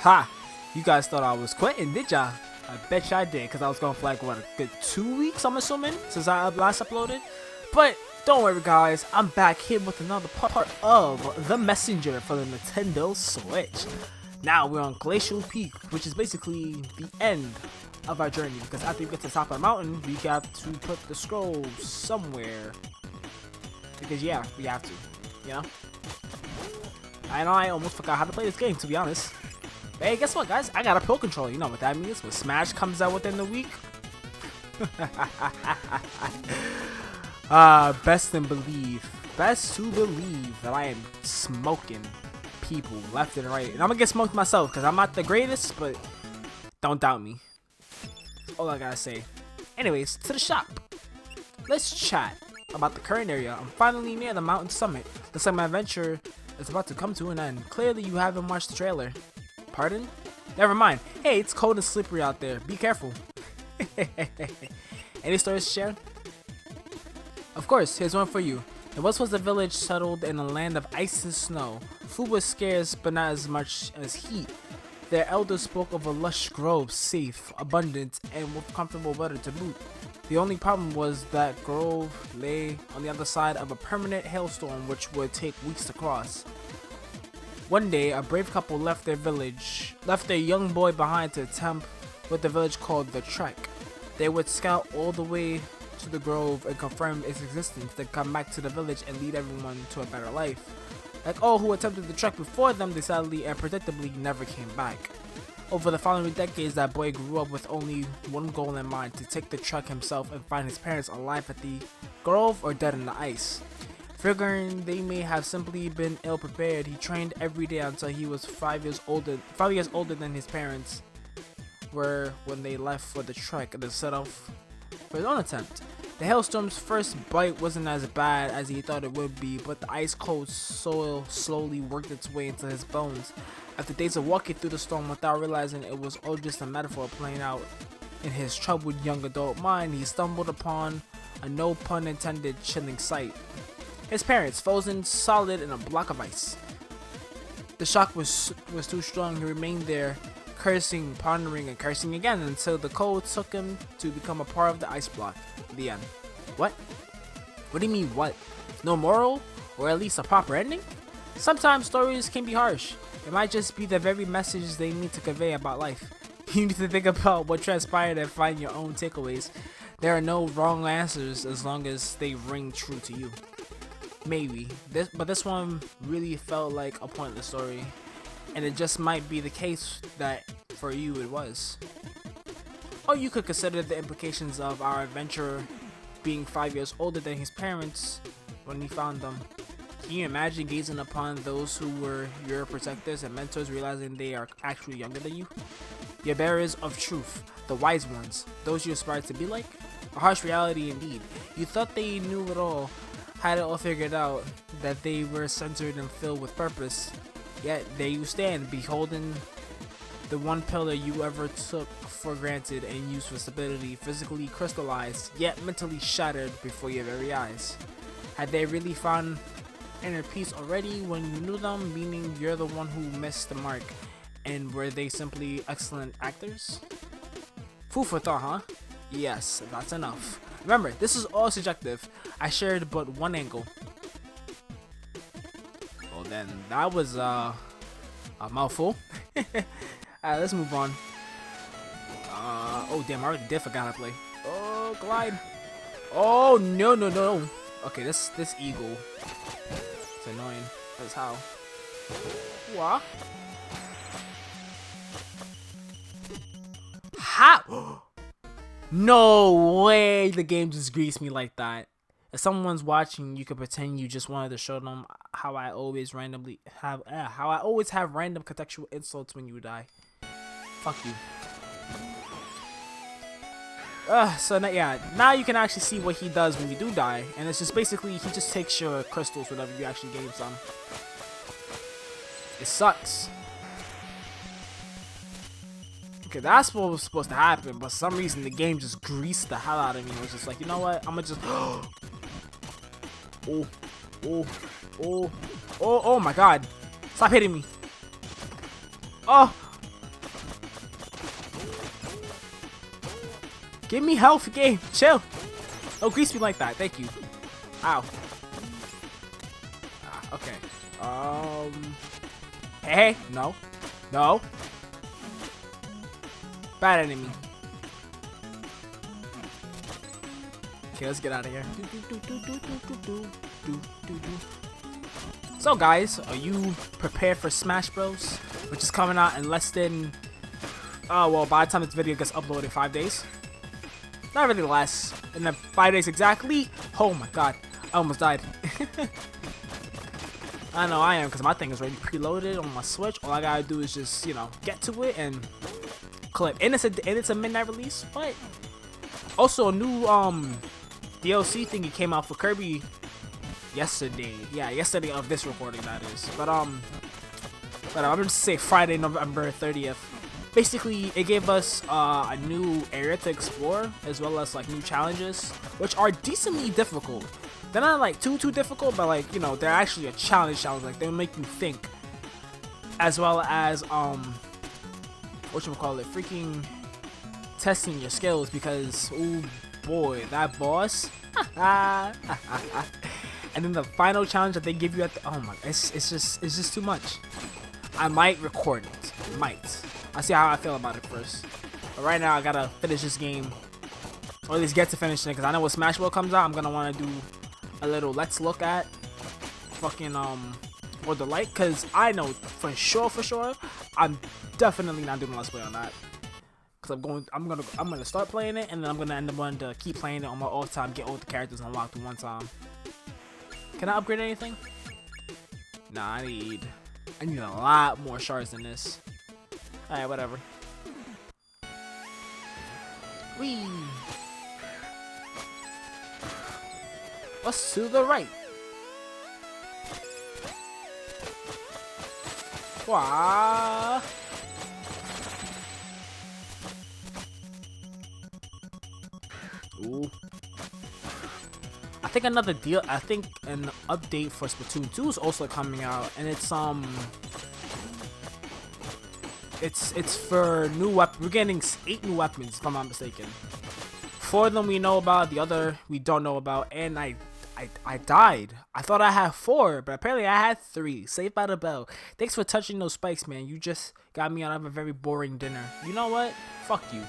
Ha! You guys thought I was quitting, did ya? I bet you I did, because I was going for like, what, a good 2 weeks, I'm assuming, since I last uploaded. But don't worry, guys, I'm back here with another part of The Messenger for the Nintendo Switch. Now we're on Glacial Peak, which is basically the end of our journey, because after you get to the top of the mountain, we got to put the scroll somewhere. Because yeah, we have to, you know? I know I almost forgot how to play this game, to be honest. Hey, guess what, guys? I got a Pro Controller. You know what that means? When Smash comes out within the week. Best to believe that I am smoking people left and right. And I'm gonna get smoked myself because I'm not the greatest, but don't doubt me. That's all I gotta say. Anyways, to the shop. Let's chat about the current area. I'm finally near the mountain summit. Looks like my adventure is about to come to an end. Clearly, you haven't watched the trailer. Pardon? Never mind. Hey, it's cold and slippery out there. Be careful. Any stories to share? Of course, here's one for you. There once was a village settled in a land of ice and snow. Food was scarce, but not as much as heat. Their elders spoke of a lush grove, safe, abundant, and with comfortable weather to boot. The only problem was that grove lay on the other side of a permanent hailstorm which would take weeks to cross. One day, a brave couple left their young boy behind to attempt what the village called the trek. They would scout all the way to the grove and confirm its existence, then come back to the village and lead everyone to a better life. Like all who attempted the trek before them, they sadly and predictably never came back. Over the following decades, that boy grew up with only one goal in mind: to take the trek himself and find his parents alive at the grove or dead in the ice. Figuring they may have simply been ill prepared, he trained every day until he was 5 years older than his parents were when they left for the trek and then set off for his own attempt. The hailstorm's first bite wasn't as bad as he thought it would be, but the ice cold soil slowly worked its way into his bones. After days of walking through the storm without realizing it was all just a metaphor playing out in his troubled young adult mind, he stumbled upon a no pun intended chilling sight. His parents, frozen solid in a block of ice. The shock was too strong. He remained there, cursing, pondering, and cursing again until the cold took him to become a part of the ice block. The end. What? What do you mean, what? No moral? Or at least a proper ending? Sometimes stories can be harsh. It might just be the very message they need to convey about life. You need to think about what transpired and find your own takeaways. There are no wrong answers as long as they ring true to you. Maybe, but this one really felt like a pointless story, and it just might be the case that for you it was. Or you could consider the implications of our adventurer being 5 years older than his parents when he found them. Can you imagine gazing upon those who were your protectors and mentors, realizing they are actually younger than you? Your bearers of truth, the wise ones, those you aspire to be like? A harsh reality indeed. You thought they knew it all, had it all figured out, that they were centered and filled with purpose. Yet there you stand, beholding the one pillar you ever took for granted and used for stability, physically crystallized, yet mentally shattered before your very eyes. Had they really found inner peace already when you knew them, meaning you're the one who missed the mark? And were they simply excellent actors? Food for thought, huh? Yes, that's enough. Remember, this is all subjective. I shared but one angle. Well then, that was a mouthful. Alright, let's move on. Oh damn, I already did forgot how to play. Oh, glide. Oh, no. Okay, this eagle. It's annoying. That's how. What? How? No way the game just greased me like that. If someone's watching, you could pretend you just wanted to show them how I always have random contextual insults when you die. Fuck you. So now you can actually see what he does when you do die, and it's just basically he just takes your crystals whenever you actually gain some. It sucks. Okay, that's what was supposed to happen, but for some reason the game just greased the hell out of me. It was just like, you know what? I'm gonna just oh my god. Stop hitting me. Oh, Give me health, game. Chill. Don't grease me like that. Thank you. Ow. Okay. Hey. No. No. Bad enemy. Okay, let's get out of here. So guys, are you prepared for Smash Bros, which is coming out in less than well, by the time this video gets uploaded, 5 days? Not really less. In the 5 days exactly. Oh my god, I almost died. I know I am, because my thing is already preloaded on my Switch. All I gotta do is just, you know, get to it and clip. And it's a midnight release, but also a new DLC thingy came out for Kirby yesterday. Yeah, yesterday of this recording, that is. But I'm gonna say Friday, November 30th. Basically, it gave us a new area to explore, as well as like new challenges, which are decently difficult. They're not like too difficult, but like, you know, they're actually a challenge. Like they make you think, as well as whatchamacallit, freaking testing your skills, because oh boy, that boss. And then the final challenge that they give you at the, oh my, it's just too much. I might record it. Might. I'll see how I feel about it first. But right now I gotta finish this game, or at least get to finish it, because I know when Smash Bros comes out, I'm gonna want to do a little let's look at fucking or the light, because I know for sure I'm definitely not doing a let's play on that, because I'm gonna start playing it, and then I'm gonna end up wanting to keep playing it on my off time, get all the characters unlocked at one time. Can I upgrade anything? Nah, I need a lot more shards than this. Alright, whatever. Whee! What's to the right? Wah! Ooh. I think another deal. I think an update for Splatoon 2 is also coming out, and it's for new weapons. We're getting 8 new weapons, if I'm not mistaken. 4 of them we know about, the other we don't know about, and I died. I thought I had 4, but apparently I had 3. Saved by the bell. Thanks for touching those spikes, man. You just got me out of a very boring dinner. You know what? Fuck you.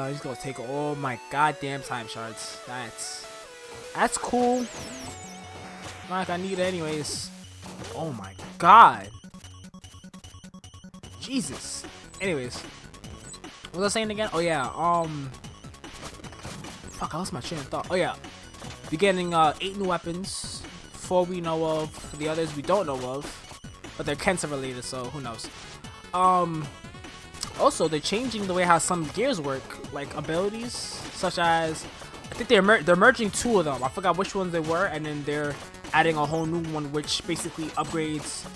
He's gonna take all my goddamn time shards. That's cool. Not like I need it anyways. Oh my god. Jesus. Anyways. What was I saying again? Oh yeah, fuck, I lost my train of thought. Oh yeah. We're getting 8 new weapons. 4 we know of. The others we don't know of. But they're Kenta related, so who knows. Also, they're changing the way how some gears work, like abilities, such as, I think they're merging 2 of them. I forgot which ones they were, and then they're adding a whole new one, which basically upgrades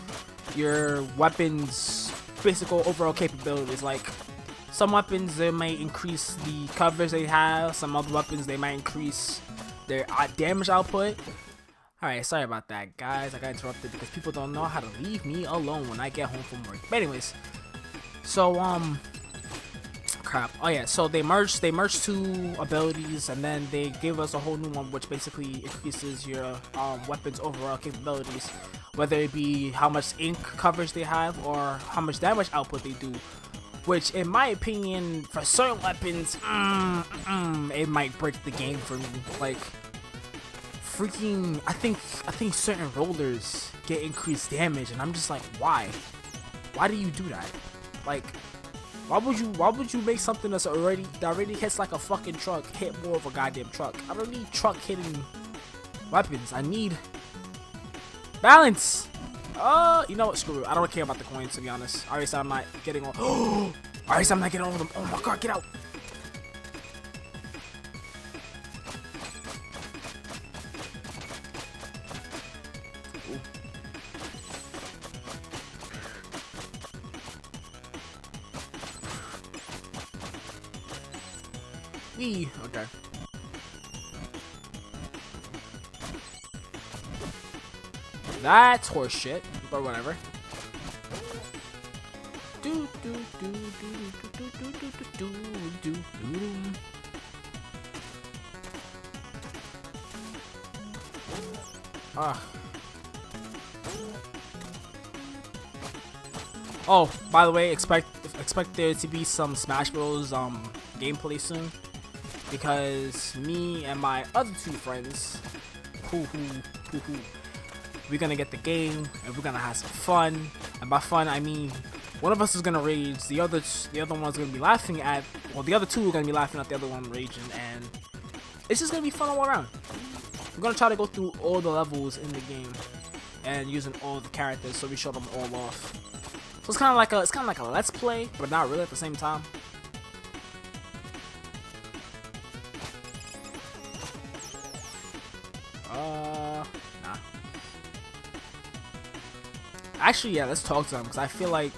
your weapons' basic overall capabilities. Like, some weapons, they might increase the coverage they have. Some other weapons, they might increase their damage output. Alright, sorry about that, guys. I got interrupted because people don't know how to leave me alone when I get home from work. But anyways, so crap. Oh yeah, so they merged 2 abilities, and then they gave us a whole new one, which basically increases your weapons overall capabilities, whether it be how much ink coverage they have or how much damage output they do. Which, in my opinion, for certain weapons, it might break the game for me. Like, freaking, I think certain rollers get increased damage, and I'm just like, why? Why do you do that? Like, why would you make something that already hits like a fucking truck hit more of a goddamn truck? I don't need truck hitting weapons. I need balance. You know what? Screw it. I don't care about the coins, to be honest. I already said I'm not getting all. I already said I'm not getting all of them. Oh my god, get out. Wee. Okay. That's horseshit, but whatever. Ah. Oh, by the way, expect there to be some Smash Bros. Gameplay soon, because me and my other two friends, we're gonna get the game and we're gonna have some fun. And by fun, I mean one of us is gonna rage, the other one's gonna be laughing at. Well, the other two are gonna be laughing at the other one raging, and it's just gonna be fun all around. We're gonna try to go through all the levels in the game and using all the characters, so we show them all off. So it's kind of like a let's play, but not really at the same time. Nah. Actually, yeah, let's talk to him, because I feel like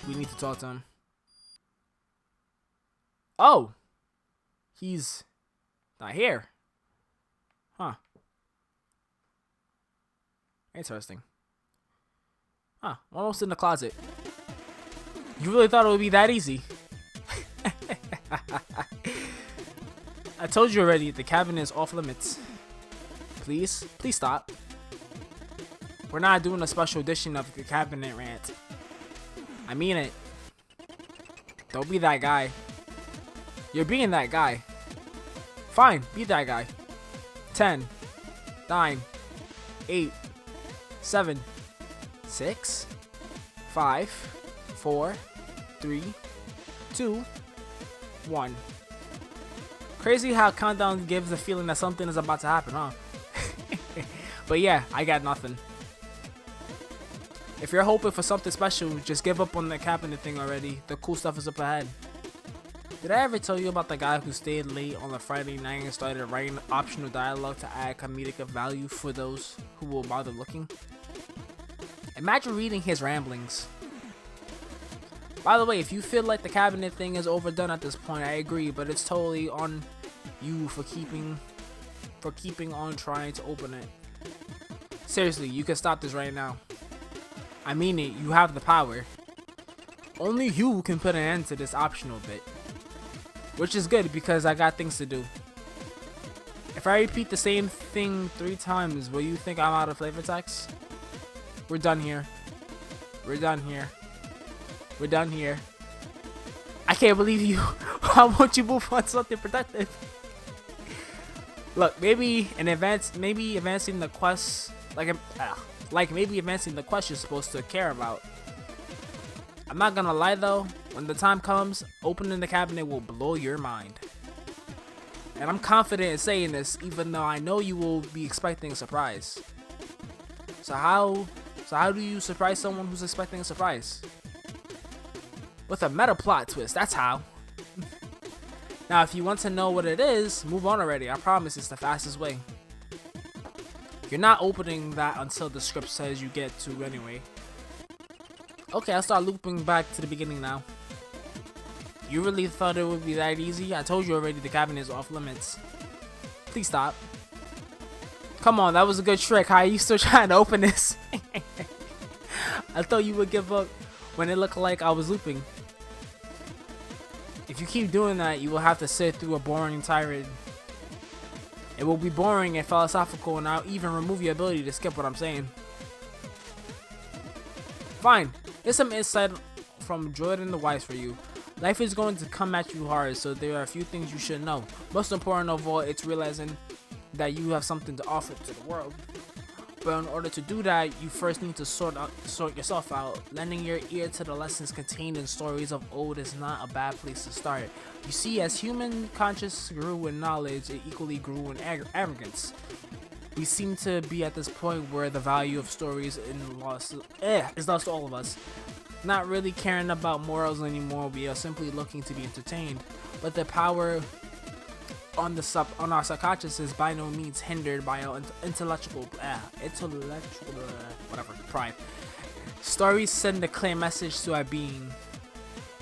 we need to talk to him. Oh, he's not here. Huh. Interesting. Huh. Almost in the closet. You really thought it would be that easy? I told you already, the cabin is off limits. Please stop. We're not doing a special edition of the cabinet rant. I mean it. Don't be that guy. You're being that guy. Fine, be that guy. 10, 9, 8, 7, 6, 5, 4, 3, 2, 1. Crazy how countdown gives the feeling that something is about to happen, huh? But yeah, I got nothing. If you're hoping for something special, just give up on the cabinet thing already. The cool stuff is up ahead. Did I ever tell you about the guy who stayed late on a Friday night and started writing optional dialogue to add comedic value for those who will bother looking? Imagine reading his ramblings. By the way, if you feel like the cabinet thing is overdone at this point, I agree, but it's totally on you for keeping on trying to open it. Seriously, you can stop this right now. I mean it, you have the power. Only you can put an end to this optional bit. Which is good, because I got things to do. If I repeat the same thing 3 times, will you think I'm out of flavor text? We're done here. We're done here. We're done here. I can't believe you. Why won't you move on to something productive? Look, maybe advancing the quest, maybe advancing the quest you're supposed to care about. I'm not gonna lie though, when the time comes, opening the cabinet will blow your mind. And I'm confident in saying this, even though I know you will be expecting a surprise. So how do you surprise someone who's expecting a surprise? With a meta plot twist, that's how. Now, if you want to know what it is, move on already. I promise it's the fastest way. You're not opening that until the script says you get to anyway. Okay, I'll start looping back to the beginning now. You really thought it would be that easy? I told you already, the cabinet is off limits. Please stop. Come on, that was a good trick. How are you still trying to open this? I thought you would give up when it looked like I was looping. If you keep doing that, you will have to sit through a boring tirade. It will be boring and philosophical, and I'll even remove your ability to skip what I'm saying. Fine, here's some insight from Jordan the Wise for you. Life is going to come at you hard, so there are a few things you should know. Most important of all, it's realizing that you have something to offer to the world. But in order to do that, you first need to sort yourself out. Lending your ear to the lessons contained in stories of old is not a bad place to start. You see, as human conscience grew in knowledge, it equally grew in arrogance. We seem to be at this point where the value of stories is lost to all of us. Not really caring about morals anymore, we are simply looking to be entertained. But the power on our subconscious is by no means hindered by our intellectual pride. Stories send a clear message to our being.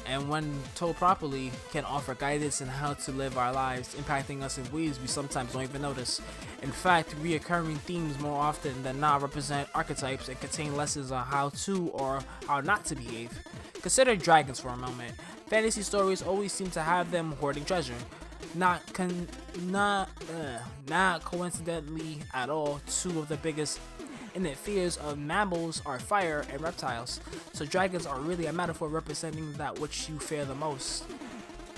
and when told properly, can offer guidance on how to live our lives, impacting us in ways we sometimes don't even notice. In fact, reoccurring themes more often than not represent archetypes and contain lessons on how to or how not to behave. Consider dragons for a moment. Fantasy stories always seem to have them hoarding treasure. Not coincidentally at all, two of the biggest innate fears of mammals are fire and reptiles, so dragons are really a metaphor representing that which you fear the most.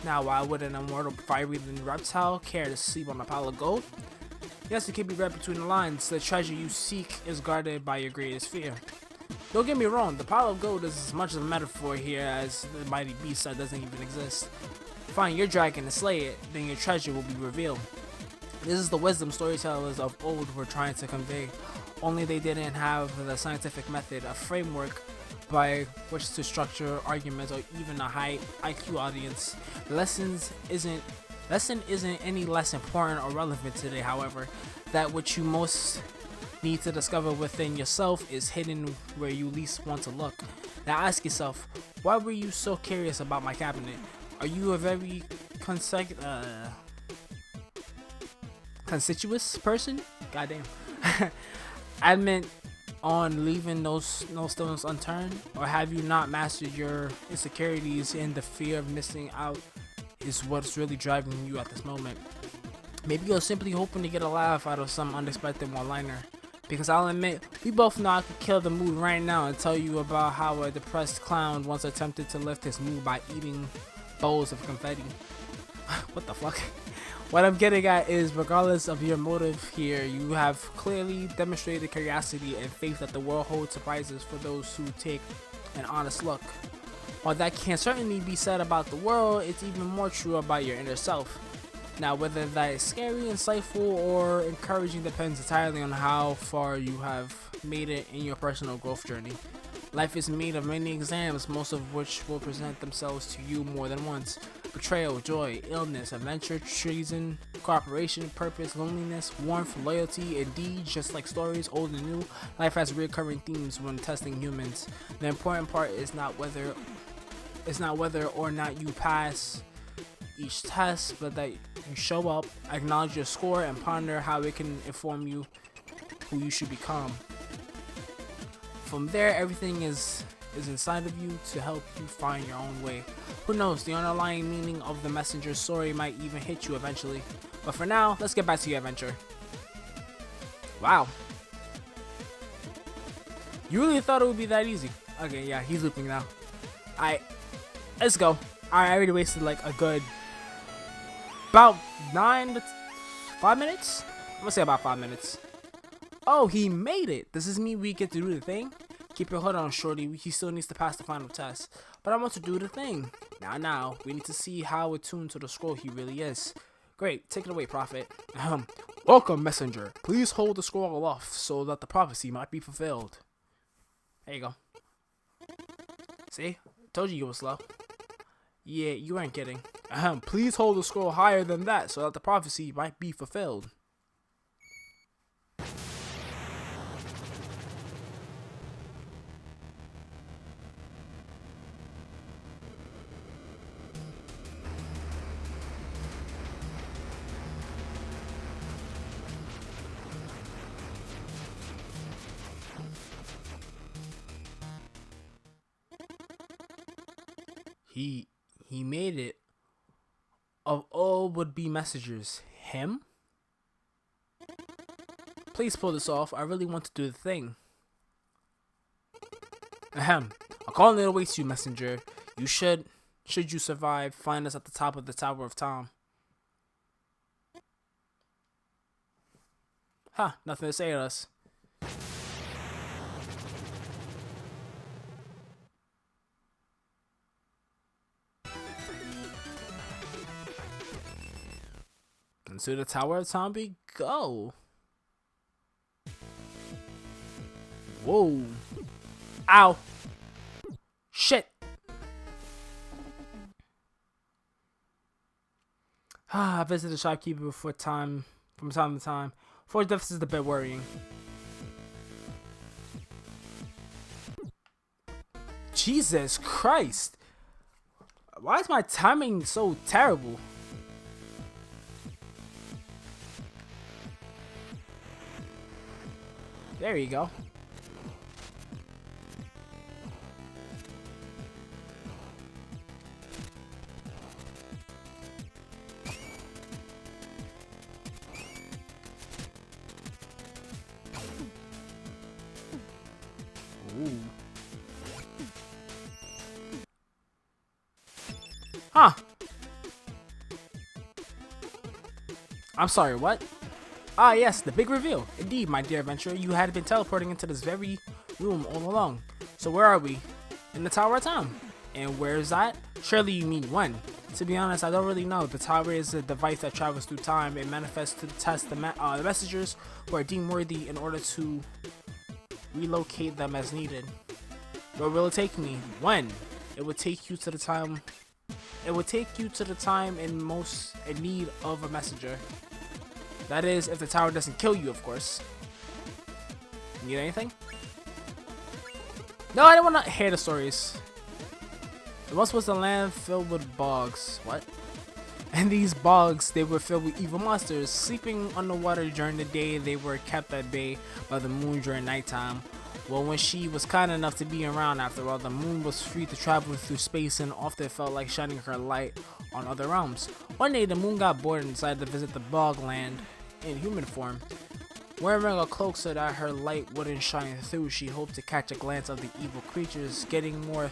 Now, why would an immortal fire-breathing reptile care to sleep on a pile of gold? Yes, it can be read between the lines. The treasure you seek is guarded by your greatest fear. Don't get me wrong, the pile of gold is as much of a metaphor here as the mighty beast that doesn't even exist. Find your dragon and slay it, then your treasure will be revealed. This is the wisdom storytellers of old were trying to convey, only they didn't have the scientific method, a framework by which to structure arguments, or even a high IQ audience. Lesson isn't any less important or relevant today, however. That which you most need to discover within yourself is hidden where you least want to look. Now ask yourself, why were you so curious about my cabinet? Are you a very conspicuous person? Goddamn. Adamant on leaving no stones unturned, or have you not mastered your insecurities and the fear of missing out is what's really driving you at this moment? Maybe you're simply hoping to get a laugh out of some unexpected one-liner. Because I'll admit, we both know I could kill the mood right now and tell you about how a depressed clown once attempted to lift his mood by eating bowls of confetti. What the fuck? What I'm getting at is, regardless of your motive here, you have clearly demonstrated curiosity and faith that the world holds surprises for those who take an honest look. While that can certainly be said about the world, it's even more true about your inner self. Now, whether that is scary, insightful, or encouraging depends entirely on how far you have made it in your personal growth journey. Life is made of many exams, most of which will present themselves to you more than once. Betrayal, joy, illness, adventure, treason, cooperation, purpose, loneliness, warmth, loyalty. Indeed, just like stories old and new, life has recurring themes when testing humans. The important part is not whether or not you pass each test, but that you show up, acknowledge your score, and ponder how it can inform you who you should become. From there, everything is inside of you to help you find your own way. Who knows, the underlying meaning of the messenger's story might even hit you eventually. But for now, let's get back to your adventure. Wow. You really thought it would be that easy? Okay, yeah, he's looping now. Alright, let's go. I already wasted like a good about 5 minutes? I'm gonna say about 5 minutes. Oh, he made it. Does this mean we get to do the thing? Keep your hood on, shorty. He still needs to pass the final test. But I want to do the thing. Now, we need to see how attuned to the scroll he really is. Great, take it away, Prophet. Welcome, messenger. Please hold the scroll aloft so that the prophecy might be fulfilled. There you go. See? Told you were slow. Yeah, you ain't kidding. Please hold the scroll higher than that so that the prophecy might be fulfilled. He made it. Of all would-be messengers, him? Please pull this off. I really want to do the thing. A call it awaits you, messenger. You should you survive, find us at the top of the Tower of Tom. Nothing to say to us. And to the Tower of Tom we go. Whoa. Ow. Shit. I visited the shopkeeper from time to time. Forged deficits is a bit worrying. Jesus Christ. Why is my timing so terrible? There you go. Ooh. Huh. I'm sorry, what? Ah, yes, the big reveal. Indeed, my dear adventurer, you had been teleporting into this very room all along. So where are we? In the Tower of Time. And where is that? Surely you mean when? To be honest, I don't really know. The tower is a device that travels through time. It manifests to test the messengers who are deemed worthy in order to relocate them as needed. Where will it take me? When? It would take you to the time. It would take you to the time in need of a messenger. That is, if the tower doesn't kill you, of course. Need anything? No, I don't want to hear the stories. There once was a land filled with bogs. What? And these bogs, they were filled with evil monsters. Sleeping underwater during the day, they were kept at bay by the moon during nighttime. Well, when she was kind enough to be around after all, the moon was free to travel through space and often felt like shining her light on other realms. One day, the moon got bored and decided to visit the bog land in human form. Wearing a cloak so that her light wouldn't shine through, she hoped to catch a glance of the evil creatures, getting more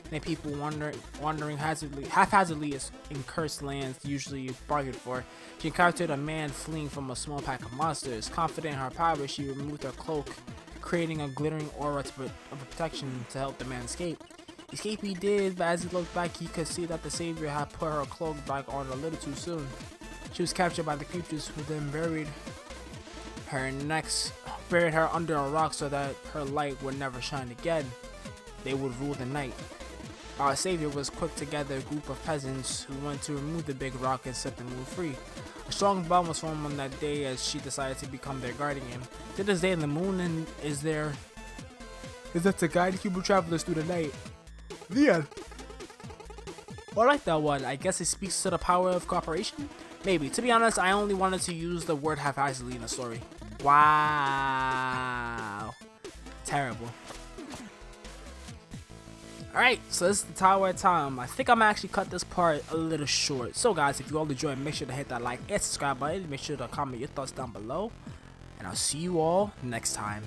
than people wandering haphazardly in cursed lands usually bargained for. She encountered a man fleeing from a small pack of monsters. Confident in her power, she removed her cloak, creating a glittering aura of protection to help the man escape. Escape he did, but as he looked back, he could see that the savior had put her cloak back on a little too soon. She was captured by the creatures, who then buried her under a rock so that her light would never shine again. They would rule the night. Our savior was quick to gather a group of peasants who went to remove the big rock and set the moon free. A strong bond was formed on that day as she decided to become their guardian. To this day, the moon is there to guide human travelers through the night. The end. Well, I like that one. I guess it speaks to the power of cooperation? Maybe. To be honest, I only wanted to use the word haphazardly in the story. Wow. Terrible. Alright, so this is the Tower of Time. I think I'm gonna actually cut this part a little short. So guys, if you all enjoyed, make sure to hit that like and subscribe button. Make sure to comment your thoughts down below. And I'll see you all next time.